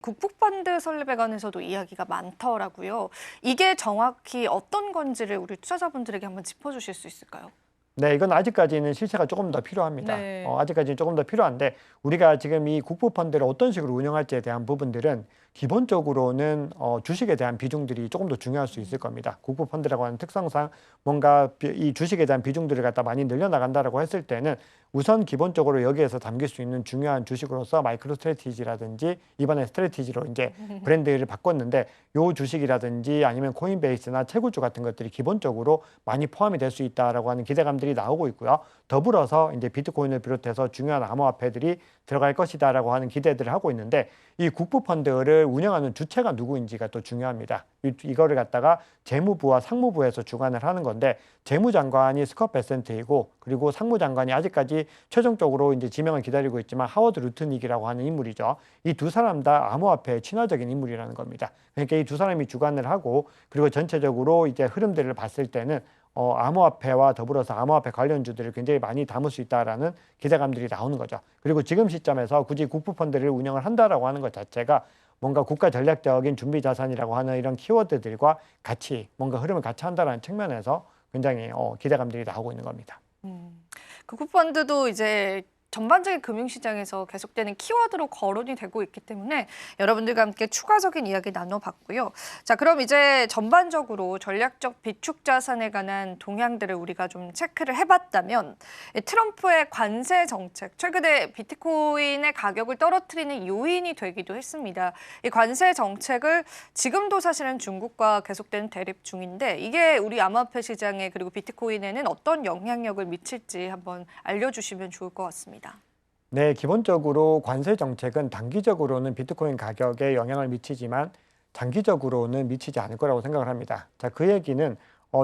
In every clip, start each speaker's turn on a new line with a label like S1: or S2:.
S1: 국부펀드 설립에 관해서도 이야기가 많더라고요. 이게 정확히 어떤 건지를 우리 투자자분들에게 한번 짚어주실 수 있을까요?
S2: 네, 이건 아직까지는 실체가 조금 더 필요합니다.
S1: 네.
S2: 아직까지는 조금 더 필요한데 우리가 지금 이 국부펀드를 어떤 식으로 운영할지에 대한 부분들은 기본적으로는 주식에 대한 비중들이 조금 더 중요할 수 있을 겁니다. 국부펀드라고 하는 특성상 뭔가 이 주식에 대한 비중들을 갖다 많이 늘려나간다라고 했을 때는 우선 기본적으로 여기에서 담길 수 있는 중요한 주식으로서 마이크로 스트래티지라든지 이번에 스트래티지로 이제 브랜드를 바꿨는데 요 주식이라든지 아니면 코인베이스나 채굴주 같은 것들이 기본적으로 많이 포함이 될 수 있다라고 하는 기대감들이 나오고 있고요. 더불어서 이제 비트코인을 비롯해서 중요한 암호화폐들이 들어갈 것이다라고 하는 기대들을 하고 있는데 이 국부펀드를 운영하는 주체가 누구인지가 또 중요합니다. 이거를 갖다가 재무부와 상무부에서 주관을 하는 건데 재무장관이 스콧 베센트이고 그리고 상무장관이 아직까지 최종적으로 이제 지명을 기다리고 있지만 하워드 루트닉이라고 하는 인물이죠. 이 두 사람 다 암호화폐에 친화적인 인물이라는 겁니다. 그러니까 이 두 사람이 주관을 하고 그리고 전체적으로 이제 흐름들을 봤을 때는 암호화폐와 더불어서 암호화폐 관련주들을 굉장히 많이 담을 수 있다라는 기대감들이 나오는 거죠. 그리고 지금 시점에서 굳이 국부펀드를 운영을 한다라고 하는 것 자체가 뭔가 국가 전략적인 준비 자산이라고 하는 이런 키워드들과 같이 뭔가 흐름을 같이 한다라는 측면에서 굉장히 기대감들이 나오고 있는 겁니다.
S1: 국부펀드도 이제 전반적인 금융시장에서 계속되는 키워드로 거론이 되고 있기 때문에 여러분들과 함께 추가적인 이야기 나눠봤고요. 자, 그럼 이제 전반적으로 전략적 비축 자산에 관한 동향들을 우리가 좀 체크를 해봤다면 트럼프의 관세 정책, 최근에 비트코인의 가격을 떨어뜨리는 요인이 되기도 했습니다. 이 관세 정책을 지금도 사실은 중국과 계속되는 대립 중인데 이게 우리 암호화폐 시장에 그리고 비트코인에는 어떤 영향력을 미칠지 한번 알려주시면 좋을 것 같습니다.
S2: 네, 기본적으로 관세 정책은 단기적으로는 비트코인 가격에 영향을 미치지만 장기적으로는 미치지 않을 거라고 생각을 합니다. 자, 그 얘기는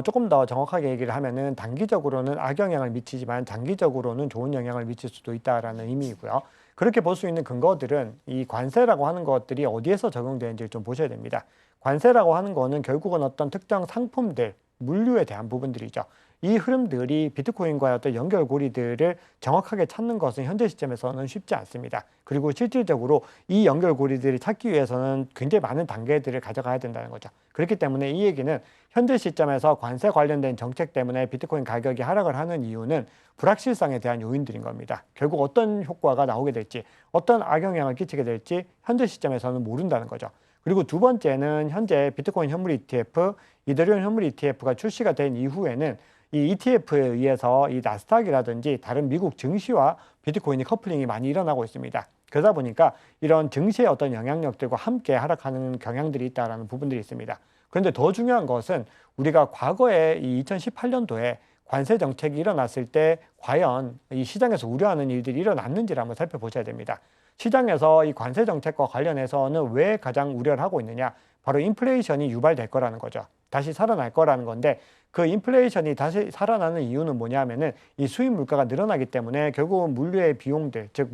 S2: 조금 더 정확하게 얘기를 하면은 단기적으로는 악영향을 미치지만 장기적으로는 좋은 영향을 미칠 수도 있다라는 의미이고요. 그렇게 볼 수 있는 근거들은 이 관세라고 하는 것들이 어디에서 적용되는지 좀 보셔야 됩니다. 관세라고 하는 거는 결국은 어떤 특정 상품들, 물류에 대한 부분들이죠. 이 흐름들이 비트코인과의 어떤 연결고리들을 정확하게 찾는 것은 현재 시점에서는 쉽지 않습니다. 그리고 실질적으로 이 연결고리들을 찾기 위해서는 굉장히 많은 단계들을 가져가야 된다는 거죠. 그렇기 때문에 이 얘기는 현재 시점에서 관세 관련된 정책 때문에 비트코인 가격이 하락을 하는 이유는 불확실성에 대한 요인들인 겁니다. 결국 어떤 효과가 나오게 될지, 어떤 악영향을 끼치게 될지 현재 시점에서는 모른다는 거죠. 그리고 두 번째는 현재 비트코인 현물 ETF, 이더리움 현물 ETF가 출시가 된 이후에는 이 ETF에 의해서 이 나스닥이라든지 다른 미국 증시와 비트코인이 커플링이 많이 일어나고 있습니다. 그러다 보니까 이런 증시의 어떤 영향력들과 함께 하락하는 경향들이 있다는 부분들이 있습니다. 그런데 더 중요한 것은 우리가 과거에 이 2018년도에 관세 정책이 일어났을 때 과연 이 시장에서 우려하는 일들이 일어났는지를 한번 살펴보셔야 됩니다. 시장에서 이 관세 정책과 관련해서는 왜 가장 우려를 하고 있느냐? 바로 인플레이션이 유발될 거라는 거죠. 다시 살아날 거라는 건데 그 인플레이션이 다시 살아나는 이유는 뭐냐면은 이 수입 물가가 늘어나기 때문에 결국은 물류의 비용들, 즉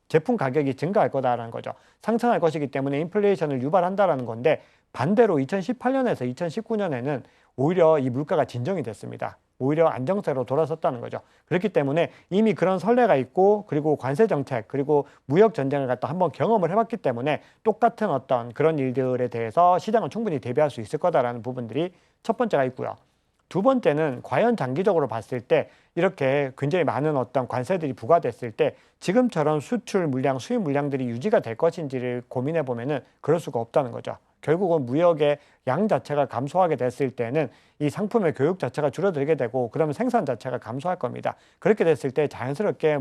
S2: 제품 가격이 증가할 거다라는 거죠. 상승할 것이기 때문에 인플레이션을 유발한다라는 건데 반대로 2018년에서 2019년에는 오히려 이 물가가 진정이 됐습니다. 오히려 안정세로 돌아섰다는 거죠. 그렇기 때문에 이미 그런 선례가 있고 그리고 관세 정책 그리고 무역 전쟁을 갖다 한번 경험을 해봤기 때문에 똑같은 어떤 그런 일들에 대해서 시장은 충분히 대비할 수 있을 거다라는 부분들이 첫 번째가 있고요. 두 번째는 과연 장기적으로 봤을 때 이렇게 굉장히 많은 어떤 관세들이 부과됐을 때 지금처럼 수출 물량, 수입 물량들이 유지가 될 것인지를 고민해 보면은 그럴 수가 없다는 거죠. 결국은 무역의 양 자체가 감소하게 됐을 때는 이 상품의 교육 자체가 줄어들게 되고 그러면 생산 자체가 감소할 겁니다. 그렇게 됐을 때 자연스럽게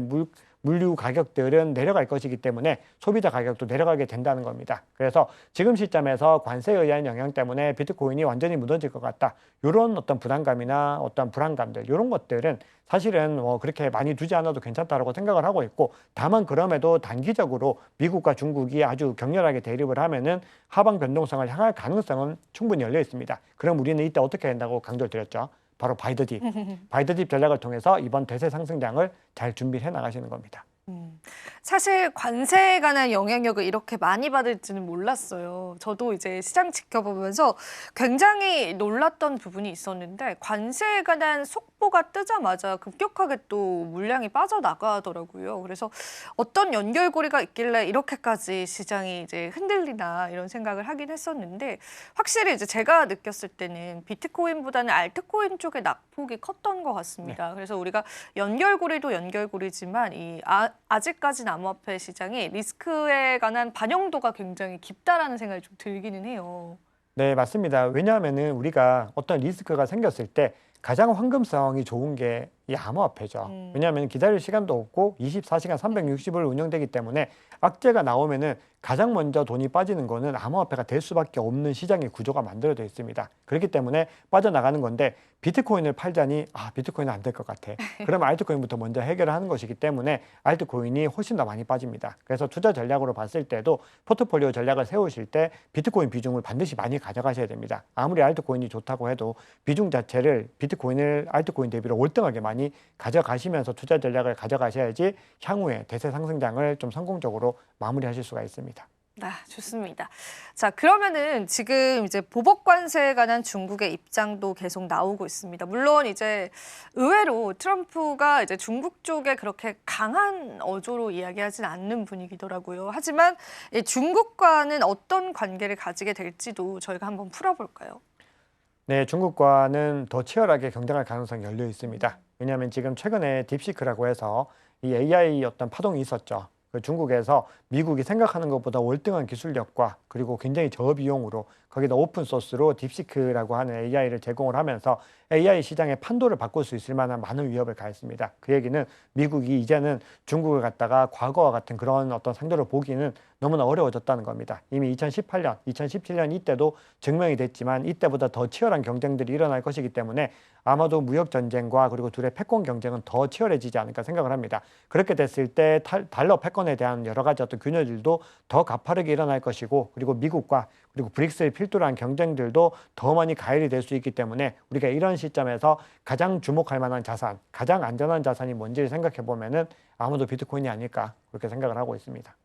S2: 물류 가격들은 내려갈 것이기 때문에 소비자 가격도 내려가게 된다는 겁니다. 그래서 지금 시점에서 관세에 의한 영향 때문에 비트코인이 완전히 무너질 것 같다. 이런 어떤 부담감이나 어떤 불안감들 이런 것들은 사실은 그렇게 많이 두지 않아도 괜찮다라고 생각을 하고 있고 다만 그럼에도 단기적으로 미국과 중국이 아주 격렬하게 대립을 하면은 하방 변동성을 향할 가능성은 충분히 열려 있습니다. 그럼 우리는 이때 어떻게 한다고 강조를 드렸죠? 바로 바이 더 딥. 바이 더 딥 전략을 통해서 이번 대세 상승장을 잘 준비해 나가시는 겁니다.
S1: 사실 관세에 관한 영향력을 이렇게 많이 받을지는 몰랐어요. 저도 이제 시장 지켜보면서 굉장히 놀랐던 부분이 있었는데 관세에 관한 속보가 뜨자마자 급격하게 또 물량이 빠져나가더라고요. 그래서 어떤 연결고리가 있길래 이렇게까지 시장이 이제 흔들리나 이런 생각을 하긴 했었는데 확실히 이제 제가 느꼈을 때는 비트코인보다는 알트코인 쪽의 낙폭이 컸던 것 같습니다. 그래서 우리가 연결고리도 연결고리지만 이 아직까지는 암호화폐 시장이 리스크에 관한 반영도가 굉장히 깊다라는 생각이 좀 들기는 해요.
S2: 네, 맞습니다. 왜냐하면은 우리가 어떤 리스크가 생겼을 때 가장 황금성이 좋은 게 이 암호화폐죠. 왜냐하면 기다릴 시간도 없고 24시간 360일 운영되기 때문에 악재가 나오면은 가장 먼저 돈이 빠지는 거는 암호화폐가 될 수밖에 없는 시장의 구조가 만들어져 있습니다. 그렇기 때문에 빠져나가는 건데 비트코인을 팔자니 비트코인은 안 될 것 같아. 그럼 알트코인부터 먼저 해결을 하는 것이기 때문에 알트코인이 훨씬 더 많이 빠집니다. 그래서 투자 전략으로 봤을 때도 포트폴리오 전략을 세우실 때 비트코인 비중을 반드시 많이 가져가셔야 됩니다. 아무리 알트코인이 좋다고 해도 비중 자체를 비트코인을 알트코인 대비로 월등하게 많이 가져가시면서 투자 전략을 가져가셔야지 향후에 대세 상승장을 좀 성공적으로 마무리하실 수가 있습니다.
S1: 좋습니다. 자, 그러면은 지금 이제 보복 관세에 관한 중국의 입장도 계속 나오고 있습니다. 물론 이제 의외로 트럼프가 이제 중국 쪽에 그렇게 강한 어조로 이야기하진 않는 분위기더라고요. 하지만 이 중국과는 어떤 관계를 가지게 될지도 저희가 한번 풀어볼까요?
S2: 네, 중국과는 더 치열하게 경쟁할 가능성이 열려 있습니다. 왜냐하면 지금 최근에 딥시크라고 해서 이 AI 어떤 파동이 있었죠. 그 중국에서 미국이 생각하는 것보다 월등한 기술력과 그리고 굉장히 저비용으로 거기다 오픈 소스로 딥시크라고 하는 AI를 제공을 하면서 AI 시장의 판도를 바꿀 수 있을 만한 많은 위협을 가했습니다. 그 얘기는 미국이 이제는 중국을 갖다가 과거와 같은 그런 어떤 상대로 보기는 너무나 어려워졌다는 겁니다. 이미 2018년, 2017년 이때도 증명이 됐지만 이때보다 더 치열한 경쟁들이 일어날 것이기 때문에 아마도 무역 전쟁과 그리고 둘의 패권 경쟁은 더 치열해지지 않을까 생각을 합니다. 그렇게 됐을 때 달러 패권에 대한 여러 가지 어떤 균열들도 더 가파르게 일어날 것이고 그리고 미국과 그리고 브릭스를 필두로 한 경쟁들도 더 많이 가열이 될 수 있기 때문에 우리가 이런 시점에서 가장 주목할 만한 자산, 가장 안전한 자산이 뭔지를 생각해 보면은 아무도 비트코인이 아닐까 그렇게 생각을 하고 있습니다.